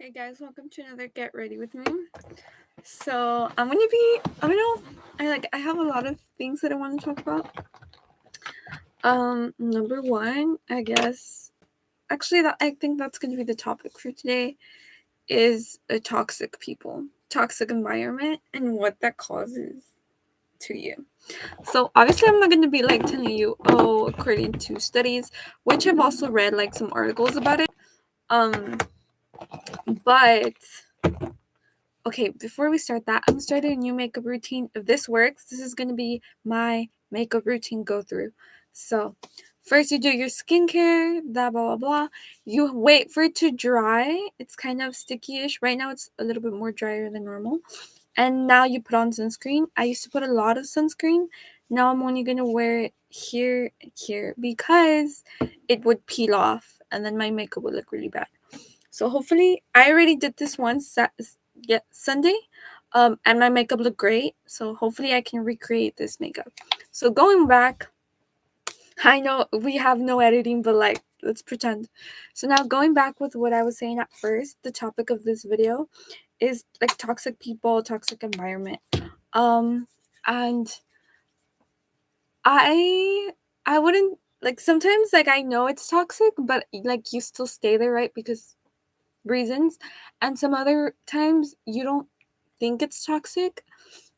Hey guys, welcome to another Get Ready with Me. So I'm gonna be I don't know, I have a lot of things that I want to talk about. Number one, I guess actually that I think that's gonna be the topic for today is a toxic people, toxic environment and what that causes to you. So obviously I'm not gonna be like telling you, oh, according to studies, which I've also read like some articles about it. Um but Okay, before we start that, I'm starting a new makeup routine. If this works, this is going to be my makeup routine go through. So, first you do your skincare, blah, blah, blah, blah. You wait for it to dry. It's kind of sticky-ish. Right now, it's a little bit more drier than normal. And now you put on sunscreen. I used to put a lot of sunscreen. Now I'm only going to wear it here, because it would peel off and then my makeup would look really bad. So hopefully, I already did this once Sunday, and my makeup looked great. So hopefully, I can recreate this makeup. So going back, I know we have no editing, but like let's pretend. So now going back with what I was saying at first, the topic of this video is like toxic people, toxic environment. And I wouldn't like sometimes like I know it's toxic, but like you still stay there, right? Because reasons, and some other times you don't think it's toxic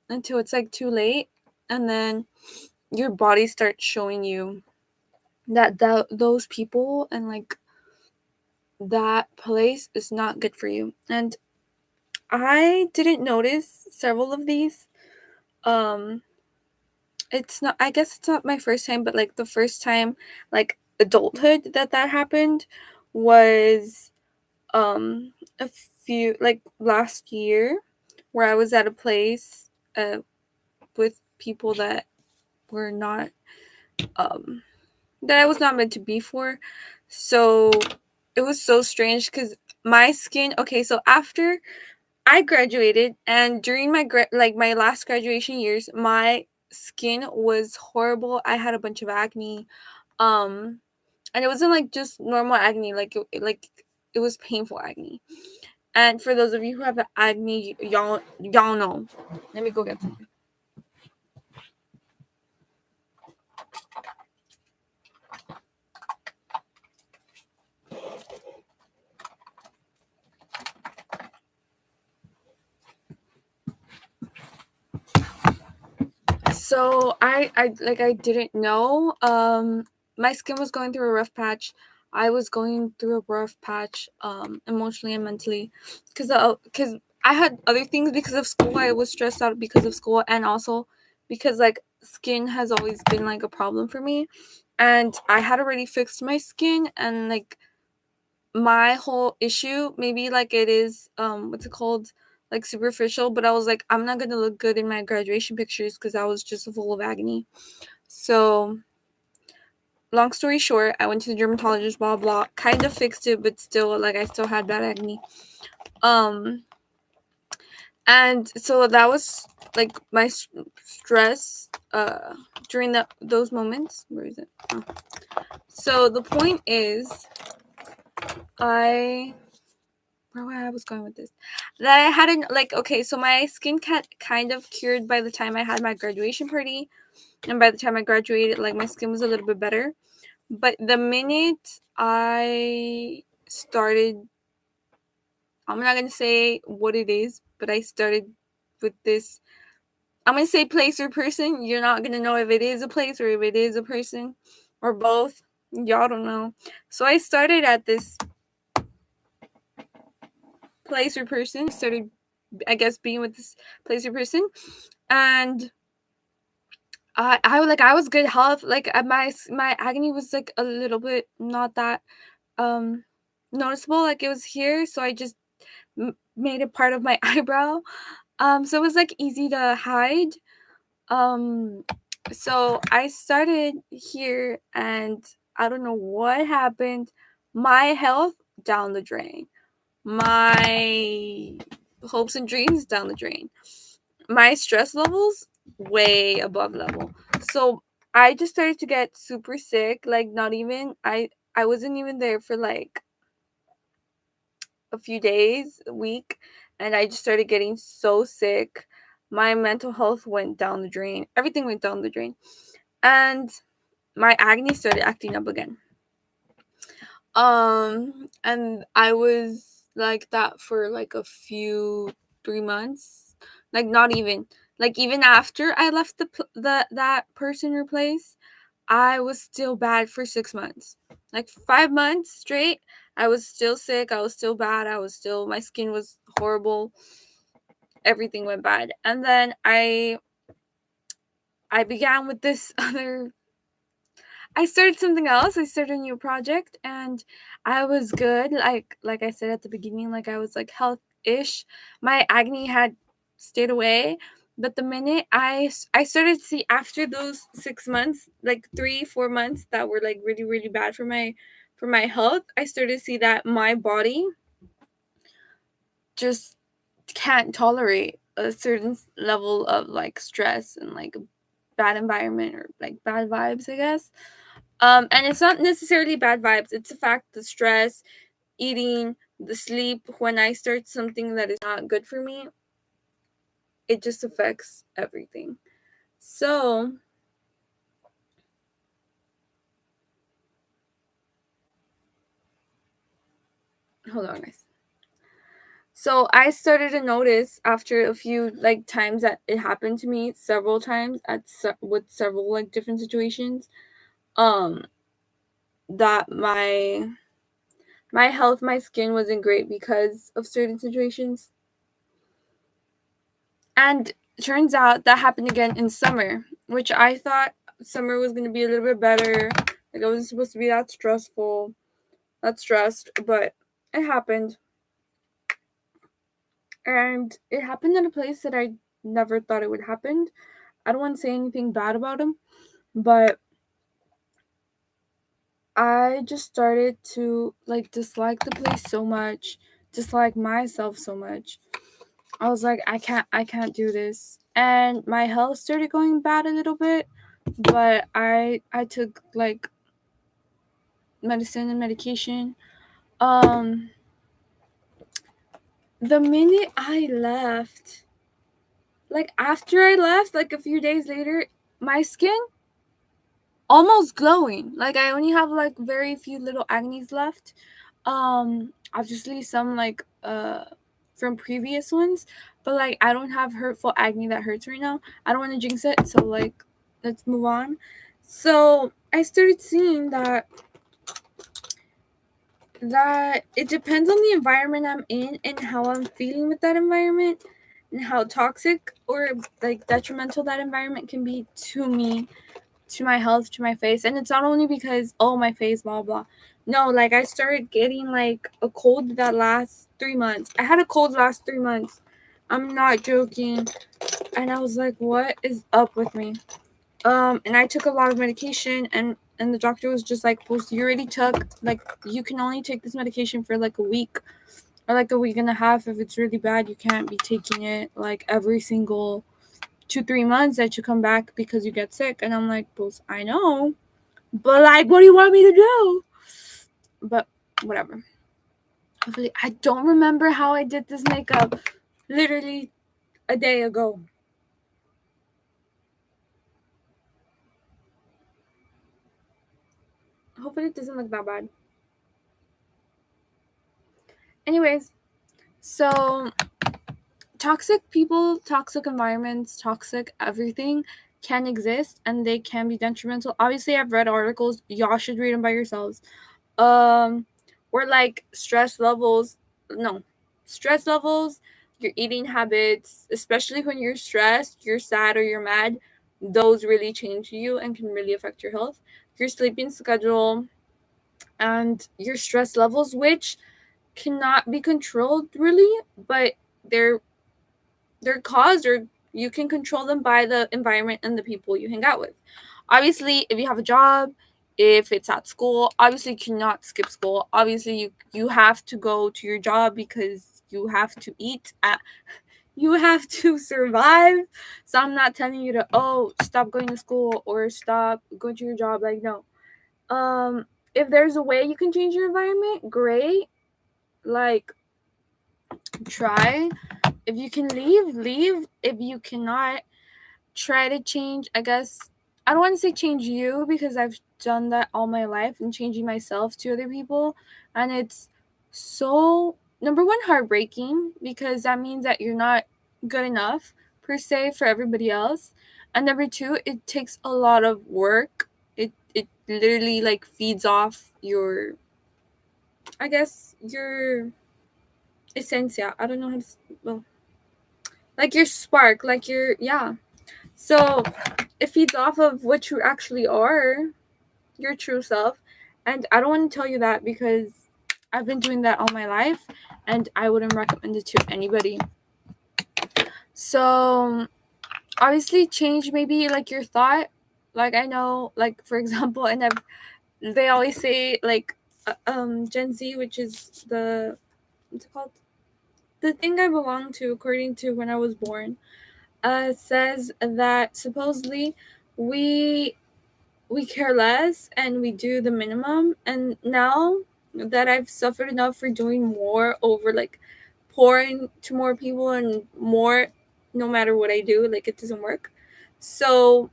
until it's like too late, and then your body starts showing you that those people and like that place is not good for you. And I didn't notice several of these. um it's not, I guess it's not my first time, but like the first time, like adulthood, that happened was a few, like last year, where I was at a place with people that were not that I was not meant to be for. So it was so strange because my skin, okay, so after I graduated and during my my last graduation years, my skin was horrible. I had a bunch of acne. um and it wasn't like just normal acne, like it was painful acne. And for those of you who have acne, y'all know. Let me go get something. So I didn't know. My skin was going through a rough patch. I was going through a rough patch, emotionally and mentally, because I had other things because of school. I was stressed out because of school, and also because like skin has always been like a problem for me, and I had already fixed my skin, and like my whole issue, maybe like it is what's it called, like superficial, but I was like, I'm not gonna look good in my graduation pictures because I was just full of agony. So long story short, I went to the dermatologist, blah blah, kind of fixed it, but still like I still had bad acne. um and so that was like my stress during those moments. Where is it? Oh. So the point is, I where I was going with this, that I hadn't, like, okay, so my skin kind of cured by the time I had my graduation party, and by the time I graduated, like my skin was a little bit better. But the minute I started, I'm not gonna say what it is, but I started with this, I'm gonna say place or person. You're not gonna know if it is a place or if it is a person or both. Y'all don't know. So I started at this place or person, started, I guess, being with this place or person, and I was good health. Like my acne was like a little bit not that um noticeable. Like it was here, so I just made it part of my eyebrow. So it was like easy to hide. Um, so I started here, and I don't know what happened. My health down the drain. My hopes and dreams down the drain. My stress levels way above level. So I just started to get super sick. Like not even I wasn't even there for like a few days, a week, and I just started getting so sick. My mental health went down the drain. Everything went down the drain. And my acne started acting up again. And I was like that for like a few 3 months. Like not even. Like even after I left that person or place, I was still bad for 6 months. Like 5 months straight, I was still sick. I was still bad. My skin was horrible. Everything went bad. And then I began with this other I started something else. I started a new project and I was good. Like I said at the beginning, like I was like health-ish. My acne had stayed away, but the minute I started to see after those 6 months, like 3-4 months that were like really really bad for my health, I started to see that my body just can't tolerate a certain level of like stress and like a bad environment or like bad vibes, I guess. And it's not necessarily bad vibes. It's a fact, the stress, eating, the sleep. When I start something that is not good for me, it just affects everything. So, hold on, guys. So I started to notice after a few like times that it happened to me several times with several like different situations, um, that my health, my skin wasn't great because of certain situations. And turns out that happened again in summer, which I thought summer was going to be a little bit better. Like, I wasn't supposed to be that stressful, that stressed, but it happened. And it happened in a place that I never thought it would happen. I don't want to say anything bad about him, but I just started to like dislike the place so much, dislike myself so much. I was like, I can't do this. And my health started going bad a little bit, but I took like medicine and medication. Um the minute I left, like after I left, like a few days later, my skin almost glowing. Like I only have like very few little acnes left. Obviously some like from previous ones, but like I don't have hurtful acne that hurts right now. I don't want to jinx it, so like let's move on. So I started seeing that it depends on the environment I'm in and how I'm feeling with that environment and how toxic or like detrimental that environment can be to me, to my health, to my face. And it's not only because, oh, my face, blah, blah. No, like I started getting like a cold that lasts 3 months. I had a cold last 3 months. I'm not joking. And I was like, what is up with me? And I took a lot of medication and the doctor was just like, well, you already took, like, you can only take this medication for like a week or like a week and a half. If it's really bad, you can't be taking it like every single 2-3 months that you come back because you get sick. And I'm like, well, I know, but like, what do you want me to do? But whatever. Hopefully, I don't remember how I did this makeup literally a day ago. Hopefully it doesn't look that bad. Anyways, so toxic people, toxic environments, toxic everything can exist and they can be detrimental. Obviously, I've read articles. Y'all should read them by yourselves. Or like stress levels, your eating habits, especially when you're stressed, you're sad, or you're mad. Those really change you and can really affect your health. Your sleeping schedule and your stress levels, which cannot be controlled really, but they're caused or you can control them by the environment and the people you hang out with. Obviously, if you have a job, if it's at school, obviously you cannot skip school. Obviously, you have to go to your job because you have to eat. You have to survive. So I'm not telling you to stop going to school or stop going to your job. Like no. If there's a way you can change your environment, great. Like try. If you can leave. If you cannot, try to change. I guess I don't want to say change you, because I've done that all my life and changing myself to other people, and it's so, number one, heartbreaking, because that means that you're not good enough per se for everybody else, and number two, it takes a lot of work. It literally like feeds off your, I guess, your essencia. I don't know how to, well, like your spark, like your, yeah. So it feeds off of what you actually are, your true self. And I don't want to tell you that, because I've been doing that all my life, and I wouldn't recommend it to anybody. So obviously change maybe like your thought. Like I know, like for example, and they always say like Gen Z, which is the, what's it called? The thing I belong to according to when I was born, says that supposedly we we care less and we do the minimum. And now that I've suffered enough for doing more over like pouring to more people and more, no matter what I do, like it doesn't work. So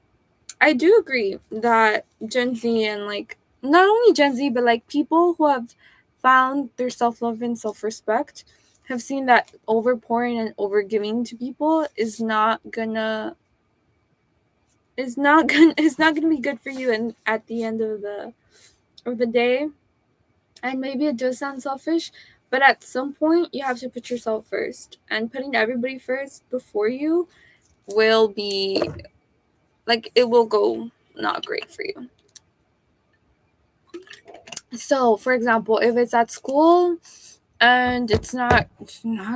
I do agree that Gen Z, and like not only Gen Z, but like people who have found their self love and self respect have seen that over pouring and over giving to people is not gonna it's not gonna be good for you, and at the end of the day. And maybe it does sound selfish, but at some point you have to put yourself first, and putting everybody first before you will be like, it will go not great for you. So for example, if it's at school and it's not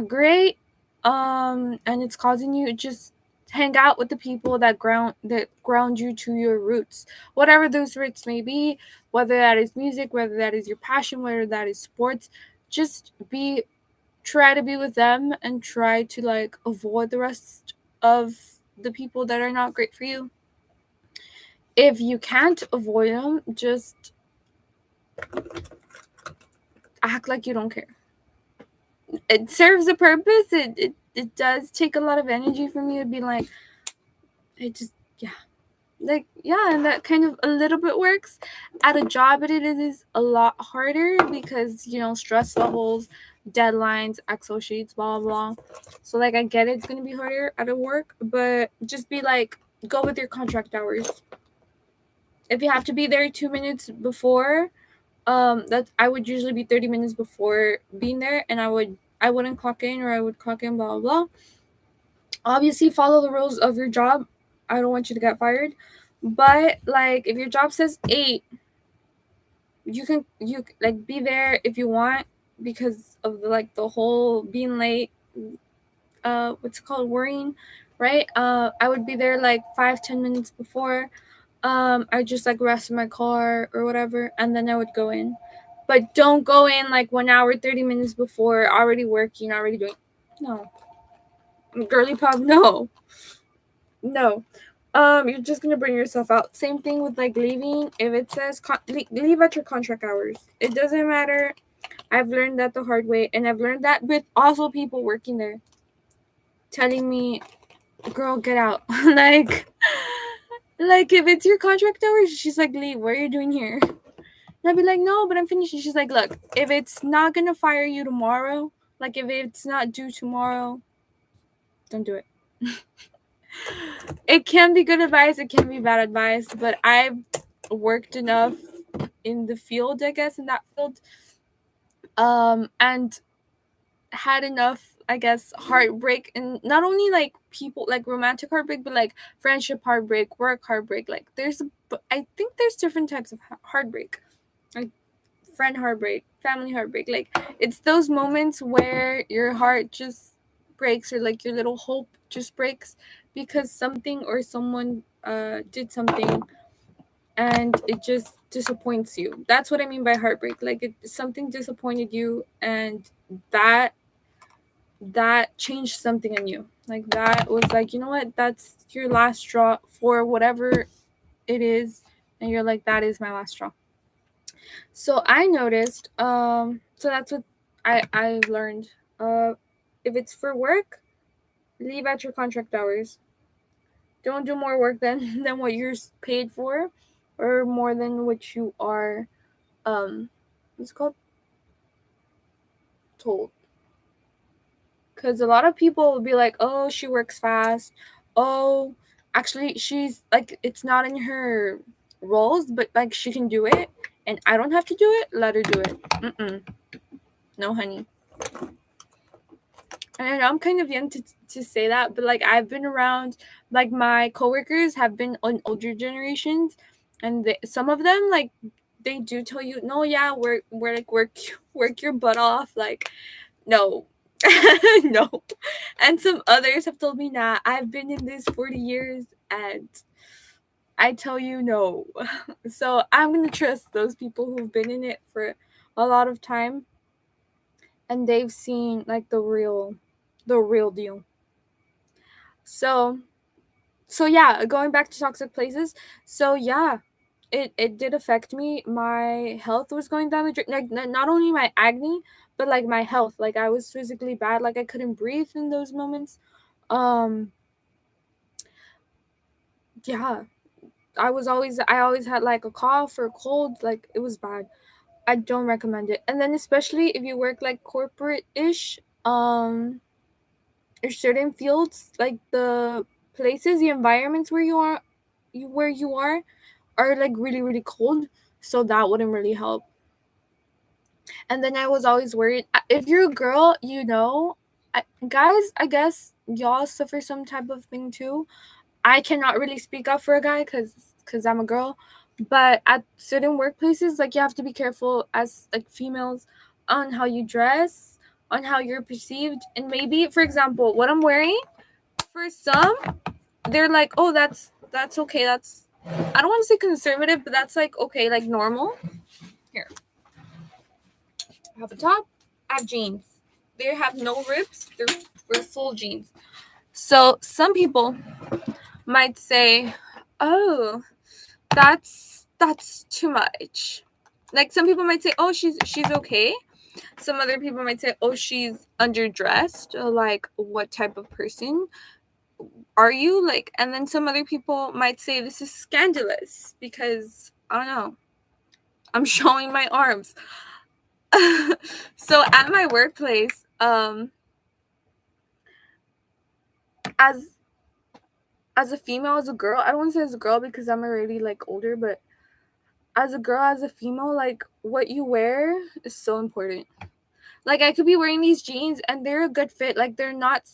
great, and it's causing you, just hang out with the people that ground you to your roots, whatever those roots may be, whether that is music, whether that is your passion, whether that is sports. Just try to be with them, and try to like avoid the rest of the people that are not great for you. If you can't avoid them, just act like you don't care. It serves a purpose. It does take a lot of energy from you to be like, it just, yeah, like, yeah, and that kind of a little bit works at a job, but it is a lot harder, because stress levels, deadlines, Excel sheets, blah blah blah. So like I get it's gonna be harder at a work, but just be like, go with your contract hours. If you have to be there 2 minutes before, that I would usually be 30 minutes before being there, and I wouldn't clock in, or I would clock in, blah blah blah. Obviously follow the rules of your job. I don't want you to get fired. But like if your job says 8, you like be there if you want, because of the whole being late, what's it called, worrying, right? I would be there like 5-10 minutes before. I just like rest in my car or whatever, and then I would go in. But don't go in like 1 hour 30 minutes before, already working, already doing. No. Girly pop, no. No. You're just gonna bring yourself out. Same thing with like leaving. If it says leave at your contract hours, it doesn't matter. I've learned that the hard way, and I've learned that with also people working there telling me, "Girl, get out." like if it's your contract hours, she's like, "Leave. What are you doing here?" And I'd be like, "No, but I'm finishing." She's like, "Look, if it's not gonna fire you tomorrow, like if it's not due tomorrow, don't do it." It can be good advice, it can be bad advice, but I've worked enough in the field, I guess, in that field, and had enough, I guess, heartbreak, and not only like people, like romantic heartbreak, but like friendship heartbreak, work heartbreak. Like I think there's different types of heartbreak, like friend heartbreak, family heartbreak. Like it's those moments where your heart just breaks, or like your little hope just breaks, because something or someone did something, and it just disappoints you. That's what I mean by heartbreak. Like something disappointed you, and that changed something in you. Like that was like, you know what, that's your last straw for whatever it is, and you're like, that is my last straw. So I noticed, so that's what I learned. if it's for work, leave at your contract hours. Don't do more work than what you're paid for, or more than what you are what's it called, told. Because a lot of people will be like, oh, she works fast. Oh, actually, she's like, it's not in her roles, but like she can do it, and I don't have to do it. Let her do it. No, honey. And I know I'm kind of young to say that, but like I've been around, like my coworkers have been on older generations, and some of them like they do tell you, no, yeah, we're like work your butt off, like no. No. And some others have told me, nah, I've been in this 40 years and I tell you no. So I'm gonna trust those people who've been in it for a lot of time and they've seen like the real deal. So yeah, going back to toxic places. So yeah, it did affect me. My health was going down the drain. Like not only my acne, but like my health. Like I was physically bad. Like I couldn't breathe in those moments. Yeah, I always had like a cough or a cold. Like it was bad. I don't recommend it. And then especially if you work like corporate ish, or certain fields, like the places, the environments where you are like really really cold. So that wouldn't really help. And then I was always worried, if you're a girl, guys, I guess y'all suffer some type of thing too. I cannot really speak up for a guy because I'm a girl, but at certain workplaces, like you have to be careful as like females on how you dress, on how you're perceived, and maybe, for example, what I'm wearing, for some, they're like, oh, that's okay. That's, I don't want to say conservative, but that's like okay, like normal. Here, I have a top. I have jeans. They have no rips. They're full jeans. So some people might say, oh, that's too much. Like some people might say, oh, she's okay. Some other people might say, oh, she's underdressed. Like, what type of person are you? Like, and then some other people might say this is scandalous because I don't know, I'm showing my arms. So at my workplace, as a female, as a girl, I don't want to say as a girl because I'm already like older, but as a girl, as a female, like what you wear is so important. Like I could be wearing these jeans and they're a good fit. Like they're not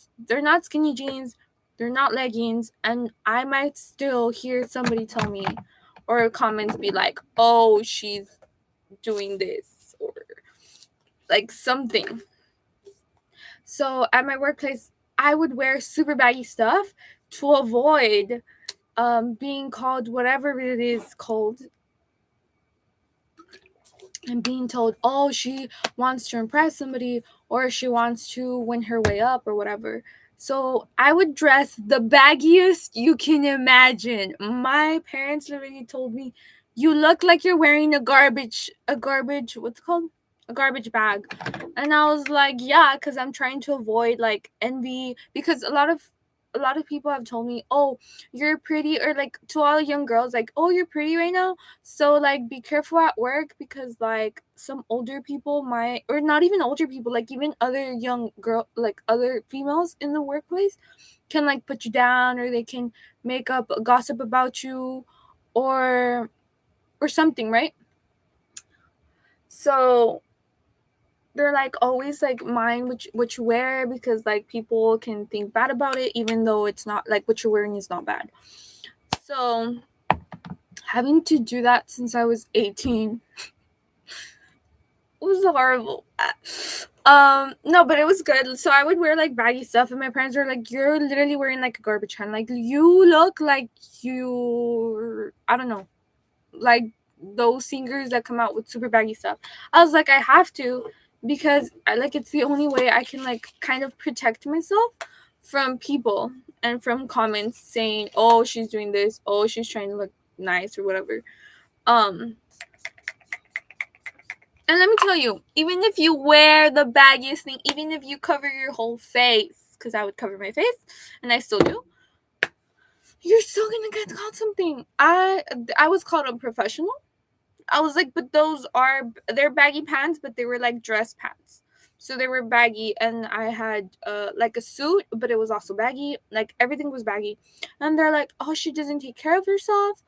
skinny jeans, they're not leggings, and I might still hear somebody tell me or comments be like, "Oh, she's doing this," or like something. So at my workplace, I would wear super baggy stuff to avoid being called whatever it is called, and being told, oh, she wants to impress somebody or she wants to win her way up or whatever. So I would dress the baggiest you can imagine. My parents literally told me, you look like you're wearing a garbage, what's it called? A garbage bag. And I was like, yeah, because I'm trying to avoid like envy, because a lot of people have told me, oh, you're pretty, or like to all young girls, like, oh, you're pretty right now, so like be careful at work because like some older people might, or not even older people, like even other young girl, like other females in the workplace can like put you down, or they can make up gossip about you, or something, right? So they're like always like mind what you wear, because like people can think bad about it even though it's not, like what you're wearing is not bad. So having to do that since I was 18 was horrible. No, but it was good. So I would wear like baggy stuff, and my parents were like, "You're literally wearing like a garbage can. Like you look like you, I don't know, like those singers that come out with super baggy stuff." I was like, I have to, because like it's the only way I can like kind of protect myself from people and from comments saying, "Oh, she's doing this. Oh, she's trying to look nice or whatever." Um And let me tell you, even if you wear the baggiest thing, even if you cover your whole face, because I would cover my face, and I still do, you're still gonna get called something. I was called unprofessional. I was like, but they're baggy pants, but they were like dress pants. So they were baggy, and I had like a suit, but it was also baggy. Like everything was baggy. And they're like, oh, she doesn't take care of herself.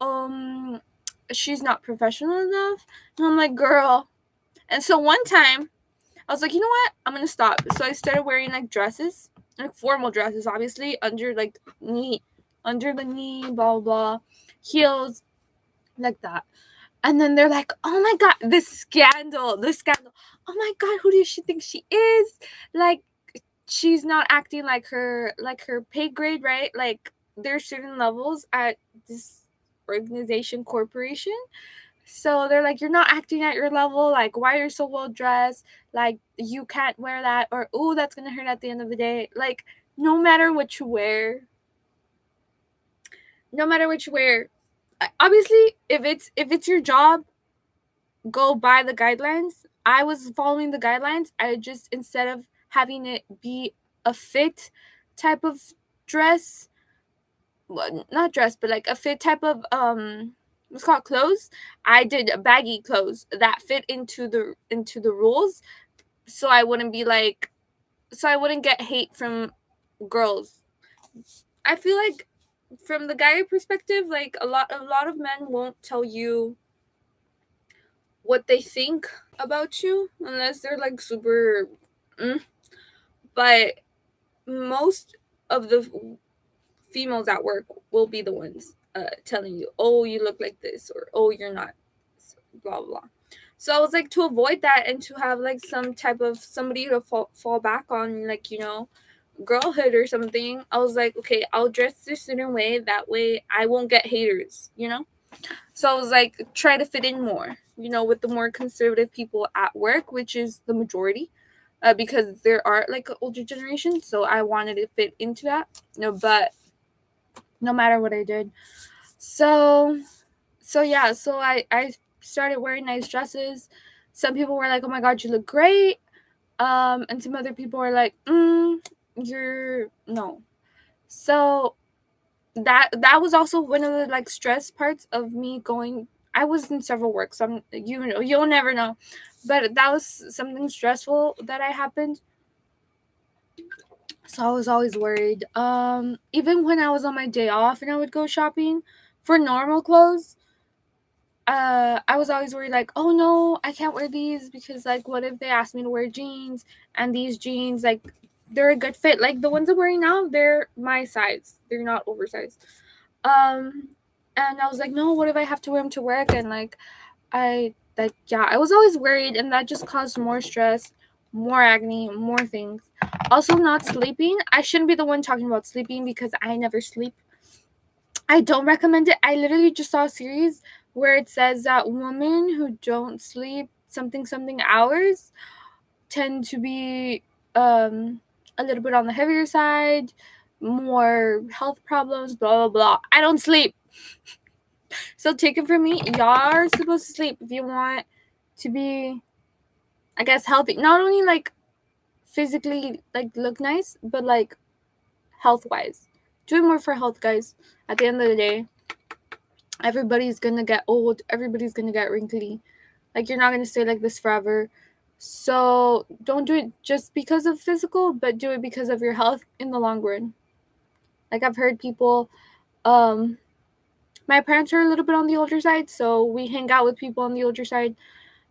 Um, she's not professional enough. And I'm like, girl. And so one time, I was like, you know what? I'm gonna stop. So I started wearing like dresses, like formal dresses, obviously under the knee, blah blah, blah heels, like that. And then they're like, oh my god, the scandal. Oh my god, who does she think she is? Like, she's not acting like her pay grade, right? Like, there's certain levels at this corporation. So they're like, you're not acting at your level. Like, why are you so well dressed? Like, you can't wear that. Or, oh, that's gonna hurt at the end of the day. Like, no matter what you wear, obviously, if it's your job, go by the guidelines. I was following the guidelines. I just, instead of having it be a fit type of dress, well, not dress, but like a fit type of what's called clothes, I did baggy clothes that fit into the rules, so I wouldn't get hate from girls. I feel like from the guy perspective, like a lot of men won't tell you what they think about you unless they're like super but most of the females at work will be the ones telling you, oh, you look like this, or oh, you're not, blah blah. So I was like, to avoid that and to have like some type of somebody to fall back on, like, girlhood or something, I was like, okay, I'll dress a certain way, that way I won't get haters. So I was like, try to fit in more, with the more conservative people at work, which is the majority, because there are like an older generation. So I wanted to fit into that. But no matter what I did. So yeah, so I started wearing nice dresses. Some people were like, oh my god, you look great. And some other people were like, you're no. So that was also one of the like stress parts of me going. I was in several works. You'll never know, but that was something stressful that I happened. So I was always worried. Even when I was on my day off and I would go shopping for normal clothes, I was always worried, like, oh no, I can't wear these because, like, what if they ask me to wear jeans, and these jeans, like, they're a good fit. Like, the ones I'm wearing now, they're my size. They're not oversized. And I was like, no, what if I have to wear them to work? And I was always worried, and that just caused more stress, more acne, more things. Also, not sleeping. I shouldn't be the one talking about sleeping because I never sleep. I don't recommend it. I literally just saw a series where it says that women who don't sleep something hours tend to be a little bit on the heavier side, more health problems, blah blah blah. I don't sleep. So take it from me, y'all are supposed to sleep if you want to be, I guess, healthy. Not only like physically, like, look nice, but like health wise. Do it more for health, guys. At the end of the day, everybody's gonna get old, everybody's gonna get wrinkly. Like, you're not gonna stay like this forever. So don't do it just because of physical, but do it because of your health in the long run. Like, I've heard people, my parents are a little bit on the older side, so we hang out with people on the older side.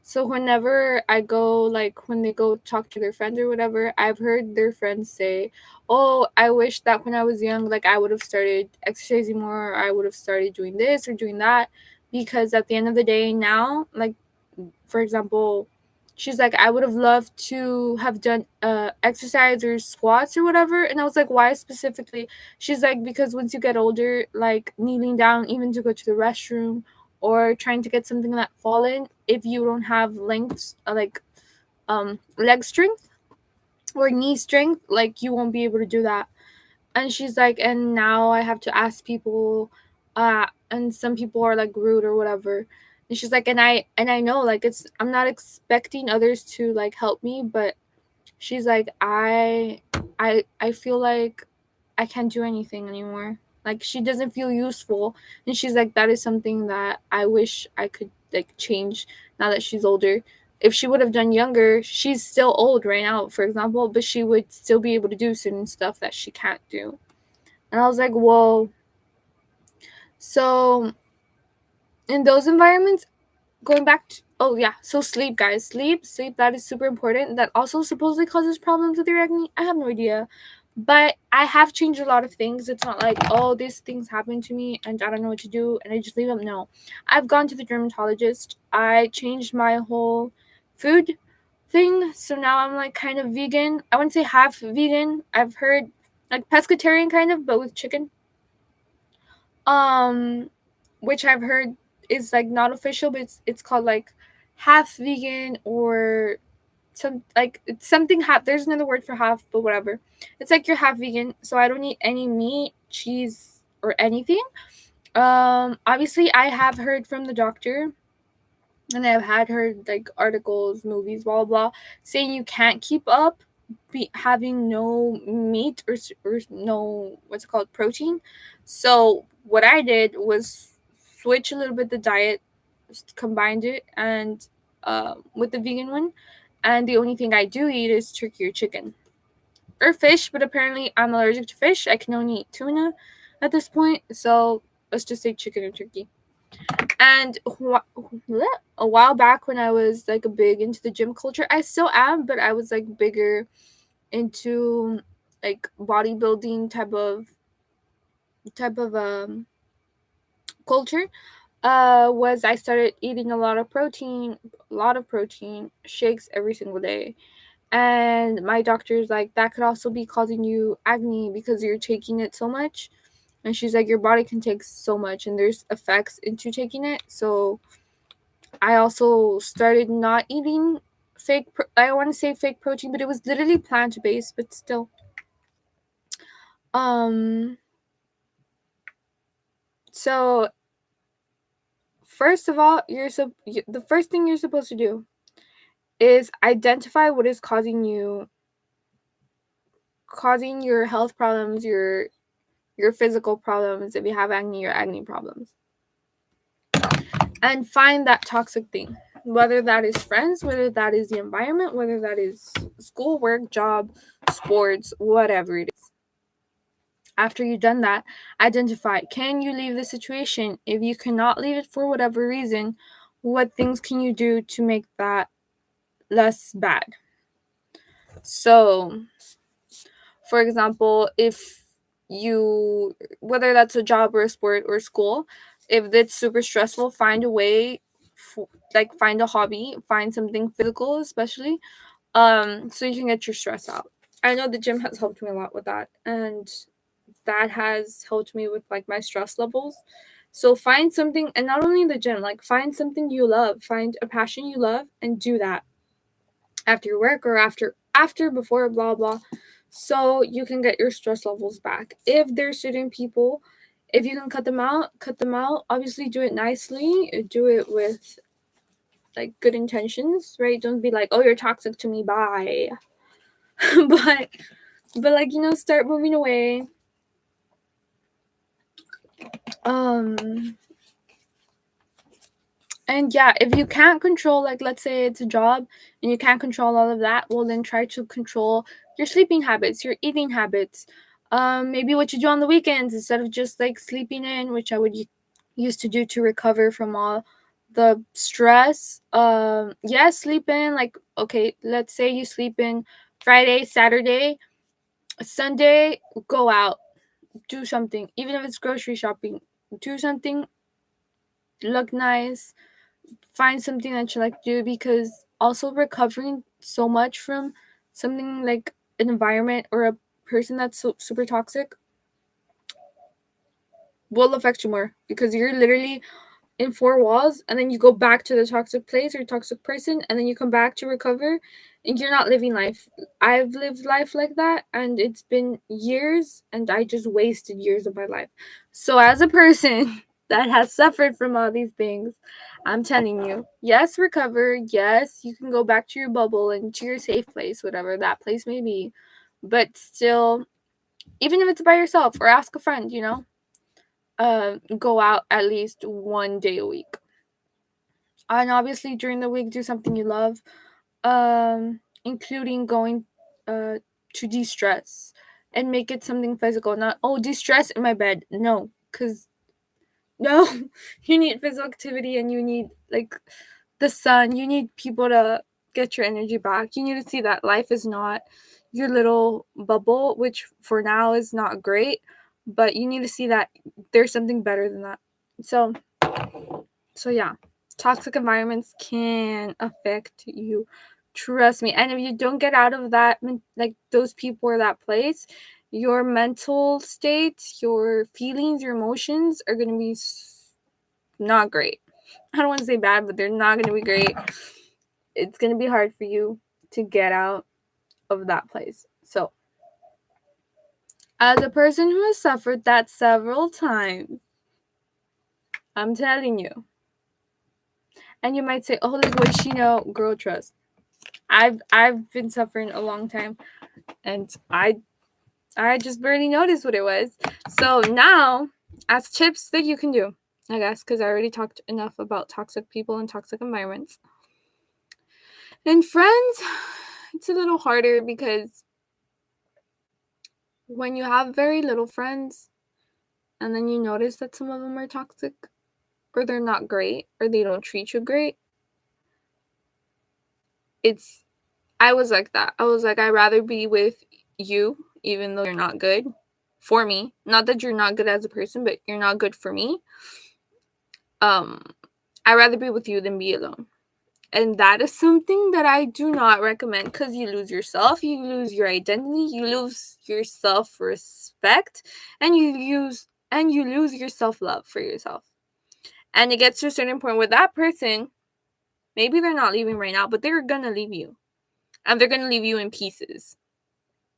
So whenever I go, like, when they go talk to their friends or whatever, I've heard their friends say, oh, I wish that when I was young, like, I would have started exercising more, or I would have started doing this or doing that. Because at the end of the day now, like, for example, she's like, I would have loved to have done exercise or squats or whatever. And I was like, why specifically? She's like, because once you get older, like, kneeling down even to go to the restroom or trying to get something that fallen, if you don't have length, like leg strength or knee strength, like, you won't be able to do that. And she's like, and now I have to ask people, and some people are like rude or whatever. And she's like, and I know, like, I'm not expecting others to like help me, but she's like, I feel like I can't do anything anymore. Like, she doesn't feel useful. And she's like, that is something that I wish I could like change now that she's older. If she would have done younger, she's still old right now, for example, but she would still be able to do certain stuff that she can't do. And I was like, whoa. So in those environments, going back to, oh yeah, so sleep, guys, sleep, that is super important. That also supposedly causes problems with your acne. I have no idea, but I have changed a lot of things. It's not like, oh, these things happened to me and I don't know what to do and I just leave them. No, I've gone to the dermatologist. I changed my whole food thing, so now I'm like kind of vegan. I wouldn't say half vegan. I've heard like pescatarian kind of, but with chicken. um which I've heard is like not official, but it's called like half vegan, or some like it's something half. There's another word for half, but whatever. It's like you're half vegan, so I don't eat any meat, cheese, or anything. Obviously I have heard from the doctor, and I've had heard like articles, movies, blah blah, blah, saying you can't keep up having no meat or no, what's it called, protein. So what I did was switch a little bit the diet, just combined it, and with the vegan one, and the only thing I do eat is turkey or chicken or fish. But apparently I'm allergic to fish. I can only eat tuna at this point, so let's just say chicken or turkey. And a while back when I was like a big into the gym culture, I still am, but I was like bigger into like bodybuilding type of culture. Was I started eating a lot of protein shakes every single day. And my doctor's like, that could also be causing you acne because you're taking it so much. And she's like, your body can take so much and there's effects into taking it. So I also started not eating I want to say fake protein, but it was literally plant-based, but still. Um so first of all, the first thing you're supposed to do is identify what is causing your health problems, your physical problems, if you have acne, your acne problems. And find that toxic thing, whether that is friends, whether that is the environment, whether that is school, work, job, sports, whatever it is. After you've done that, identify, can you leave the situation? If you cannot leave it for whatever reason, what things can you do to make that less bad? So, for example, if you, whether that's a job or a sport or school, if it's super stressful, find a way, like find a hobby, find something physical, especially, so you can get your stress out. I know the gym has helped me a lot with that, and that has helped me with like my stress levels. So find something, and not only in the gym, like find something you love, find a passion you love, and do that after your work or before, blah blah, so you can get your stress levels back. If there's certain people, if you can cut them out. Obviously do it nicely, do it with like good intentions, right? Don't be like, oh, you're toxic to me, bye. but like, start moving away. And yeah, if you can't control, like let's say it's a job and you can't control all of that, well then try to control your sleeping habits, your eating habits, maybe what you do on the weekends instead of just like sleeping in, which I would used to do to recover from all the stress. Yeah, sleep in, like, okay, let's say you sleep in Friday, Saturday, Sunday, go out, do something, even if it's grocery shopping, do something, look nice, find something that you like to do, because also recovering so much from something like an environment or a person that's super toxic will affect you more, because you're literally in four walls and then you go back to the toxic place or toxic person and then you come back to recover and you're not living life. I've lived life like that and it's been years and I just wasted years of my life. So as a person that has suffered from all these things, I'm telling you. Yes, recover. Yes, you can go back to your bubble and to your safe place, whatever that place may be. But still, even if it's by yourself or ask a friend, go out at least one day a week. And obviously during the week, do something you love, including going to de-stress and make it something physical. Not, oh, de-stress in my bed. No, because no, you need physical activity and you need like the sun. You need people to get your energy back. You need to see that life is not your little bubble, which for now is not great, but you need to see that there's something better than that. So yeah, toxic environments can affect you. Trust me. And if you don't get out of that, like those people or that place, your mental state, your feelings, your emotions are going to be not great. I don't want to say bad, but they're not going to be great. It's going to be hard for you to get out of that place. So, as a person who has suffered that several times, I'm telling you. And you might say, "Oh, like what she know?" Girl, trust. I've been suffering a long time, and I just barely noticed what it was. So now, as tips that you can do, I guess, because I already talked enough about toxic people and toxic environments. And friends, it's a little harder because when you have very little friends and then you notice that some of them are toxic or they're not great or they don't treat you great, I was like that. I was like, I'd rather be with you even though you're not good for me. Not that you're not good as a person, but you're not good for me. I'd rather be with you than be alone. And that is something that I do not recommend because you lose yourself, you lose your identity, you lose your self-respect, and you lose your self-love for yourself. And it gets to a certain point where that person, maybe they're not leaving right now, but they're gonna leave you. And they're gonna leave you in pieces.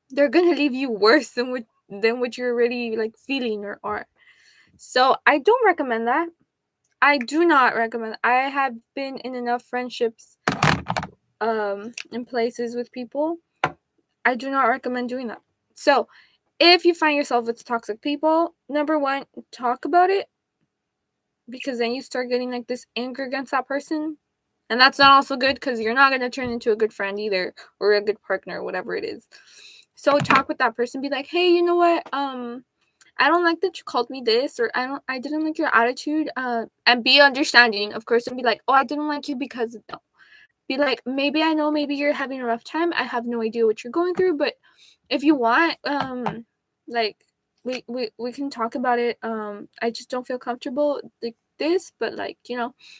They're gonna leave you worse than what you're already like feeling or are. So I don't recommend that. I do not recommend. I have been in enough friendships in places with people. I do not recommend doing that. So, if you find yourself with toxic people, number one, talk about it because then you start getting like this anger against that person. And that's not also good because you're not going to turn into a good friend either or a good partner, whatever it is. So talk with that person, be like, "Hey, you know what? I don't like that you called me this, or I didn't like your attitude." And be understanding, of course, and be like, "Oh, I didn't like you because no." Be like, "Maybe I know maybe you're having a rough time. I have no idea what you're going through, but if you want, like we can talk about it. I just don't feel comfortable like this, but like,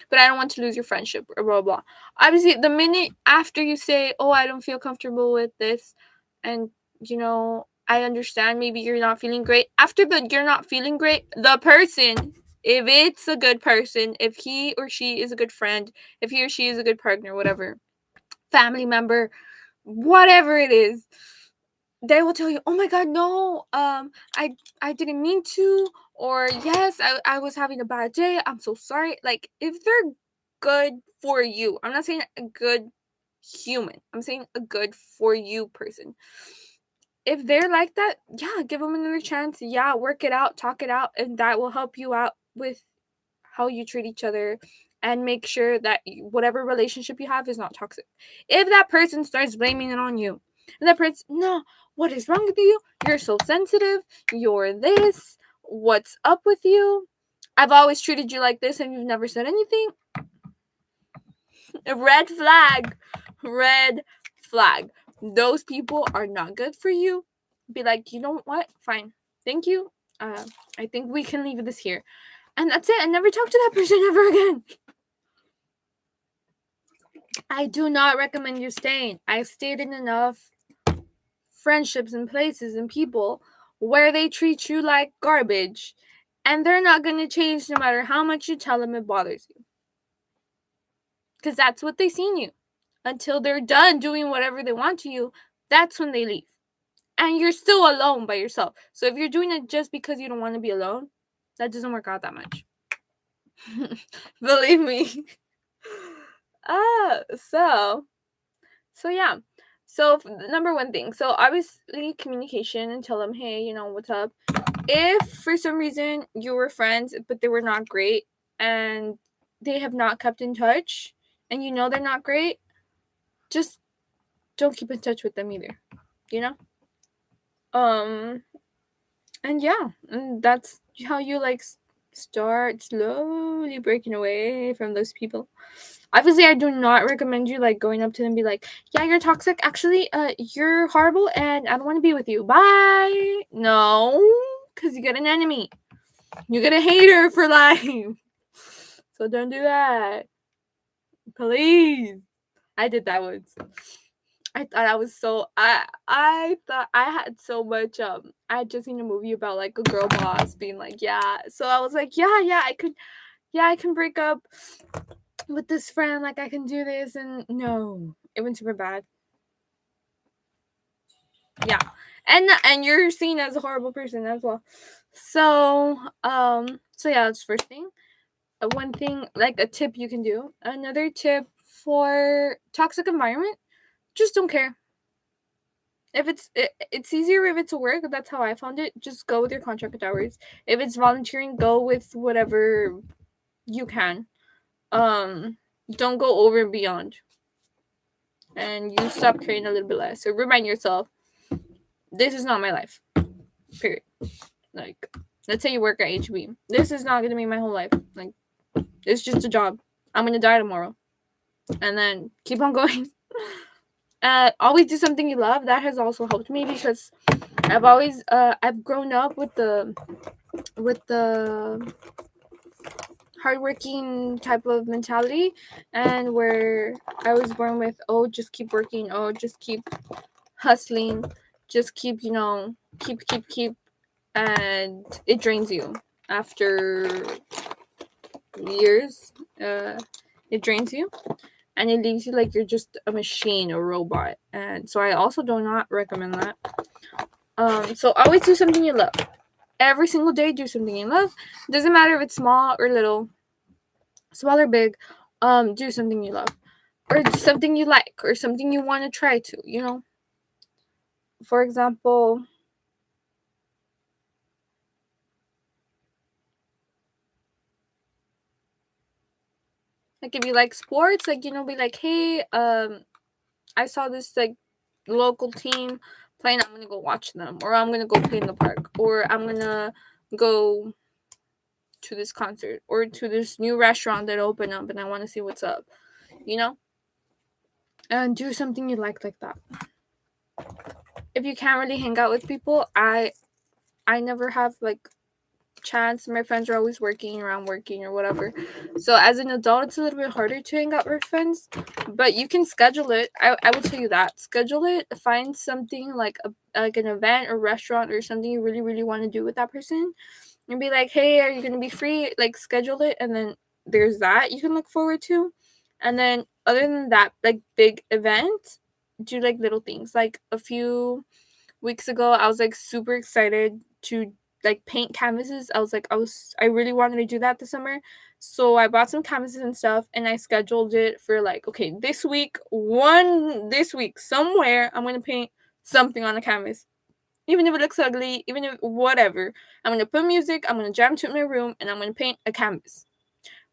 but I don't want to lose your friendship or blah blah." Obviously, the minute after you say, "Oh, I don't feel comfortable with this," and I understand maybe you're not feeling great. After the you're not feeling great, the person, if it's a good person, if he or she is a good friend, if he or she is a good partner, whatever, family member, whatever it is, they will tell you, "Oh my god, no, I didn't mean to," or "Yes, I was having a bad day, I'm so sorry." Like, if they're good for you, I'm not saying a good human, I'm saying a good for you person. If they're like that, yeah, give them another chance. Yeah, work it out, talk it out, and that will help you out with how you treat each other and make sure that whatever relationship you have is not toxic. If that person starts blaming it on you, and that person, "No, what is wrong with you? You're so sensitive. You're this. What's up with you? I've always treated you like this and you've never said anything." Red flag. Red flag. Those people are not good for you. Be like, "You know what? Fine. Thank you. I think we can leave this here." And that's it. And never talk to that person ever again. I do not recommend you staying. I've stayed in enough friendships and places and people where they treat you like garbage. And they're not going to change no matter how much you tell them it bothers you. Because that's what they see in you. Until they're done doing whatever they want to you, that's when they leave. And you're still alone by yourself. So if you're doing it just because you don't want to be alone, that doesn't work out that much. Believe me. So yeah. So the number one thing. So obviously communication, and tell them, hey, what's up. If for some reason you were friends but they were not great and they have not kept in touch and they're not great, just don't keep in touch with them either. You know? And yeah, and that's how you like start slowly breaking away from those people. Obviously, I do not recommend you like going up to them and be like, "Yeah, you're toxic. Actually, you're horrible, and I don't want to be with you. Bye." No, because you get an enemy. You get a hater for life. So don't do that, please. I did that once. I thought I was so I thought I had so much I had just seen a movie about like a girl boss being like, yeah. So I was like, yeah, I can break up with this friend, like I can do this, and no. It went super bad. Yeah. And you're seen as a horrible person as well. So yeah, that's first thing. One thing, like a tip you can do. Another tip for toxic environment, just don't care. If it's easier if it's a work. That's how I found it. Just go with your contracted hours. If it's volunteering, go with whatever you can. Don't go over and beyond. And you stop caring a little bit less. So remind yourself, this is not my life. Period. Like, let's say you work at HB. This is not gonna be my whole life. Like, it's just a job. I'm gonna die tomorrow. And then keep on going. Always do something you love. That has also helped me because I've grown up with the hardworking type of mentality, and where I was born with, oh, just keep working, oh, just keep hustling, just keep, keep, and it drains you after years. It drains you, and it leaves you like you're just a machine, a robot. And so I also do not recommend that. So always do something you love. Every single day, do something you love. Doesn't matter if it's small or little, small or big. Do something you love, or something you like, or something you want to try to. For example, like if you like sports, like be like, hey, I saw this like local team playing. I'm gonna go watch them, or I'm gonna go play in the park, or I'm gonna go to this concert or to this new restaurant that opened up, and I want to see what's up. And do something you like that. If you can't really hang out with people, I never have like chance. My friends are always working or whatever. So as an adult, it's a little bit harder to hang out with friends, but you can schedule it. I will tell you that. Schedule it. Find something like an event or restaurant or something you really, really want to do with that person, and be like, hey, are you going to be free? Like, schedule it. And then there's that you can look forward to. And then other than that, like big event, do like little things. Like a few weeks ago, I was like super excited to like paint canvases. I really wanted to do that this summer. So I bought some canvases and stuff, and I scheduled it for like, okay, this week somewhere I'm going to paint something on a canvas. Even if it looks ugly, even if whatever. I'm going to put music, I'm going to jam to it in my room, and I'm going to paint a canvas,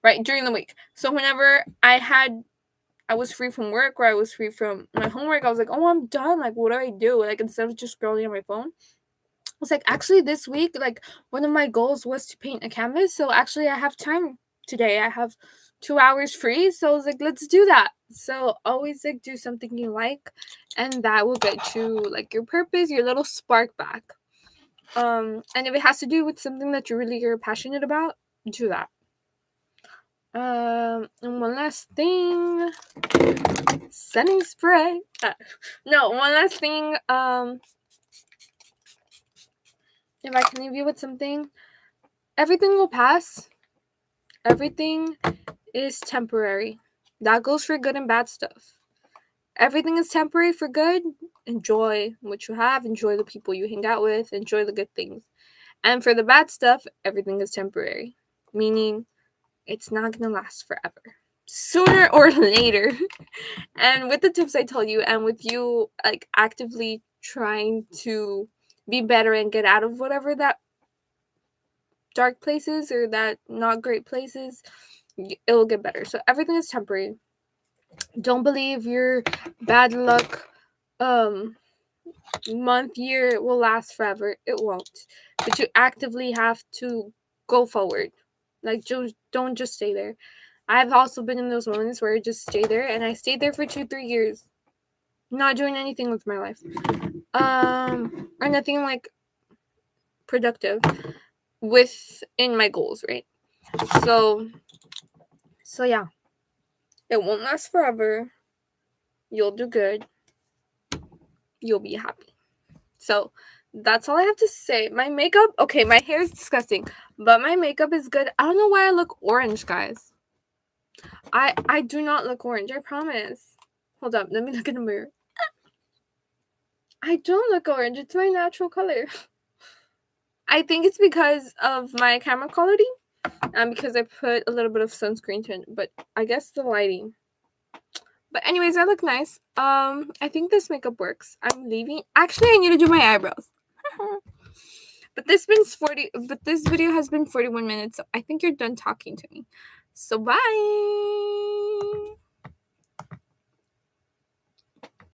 right, during the week. So whenever I was free from work, or I was free from my homework, I was like, oh, I'm done. Like, what do I do? Like, instead of just scrolling on my phone, I was like, actually, this week, like, one of my goals was to paint a canvas. So actually, I have time today. I have 2 hours free. So I was like, let's do that. So always, like, do something you like, and that will get you, like, your purpose, your little spark back. And if it has to do with something that you're passionate about, do that. And one last thing, setting spray. No, one last thing. If I can leave you with something, everything will pass. Everything is temporary. That goes for good and bad stuff. Everything is temporary for good. Enjoy what you have. Enjoy the people you hang out with. Enjoy the good things. And for the bad stuff, everything is temporary. Meaning, it's not gonna last forever. Sooner or later. And with the tips I told you, and with you like actively trying to be better and get out of whatever that dark places or that not great places, it'll get better. So everything is temporary. Don't believe your bad luck month, year will last forever. It won't. But you actively have to go forward. Like, don't just stay there. I've also been in those moments where I just stay there, and I stayed there for 2-3 years, not doing anything with my life, or nothing like productive within my goals, right? So yeah, it won't last forever. You'll do good. You'll be happy. So that's all I have to say. My makeup, okay, my hair is disgusting, but my makeup is good. I don't know why I look orange, guys. I do not look orange, I promise. Hold up, let me look in the mirror. I don't look orange. It's my natural color. I think it's because of my camera quality and because I put a little bit of sunscreen to it, but I guess the lighting. But anyways, I look nice. I think this makeup works. I'm leaving. Actually, I need to do my eyebrows. But this video has been 41 minutes, so I think you're done talking to me. So bye.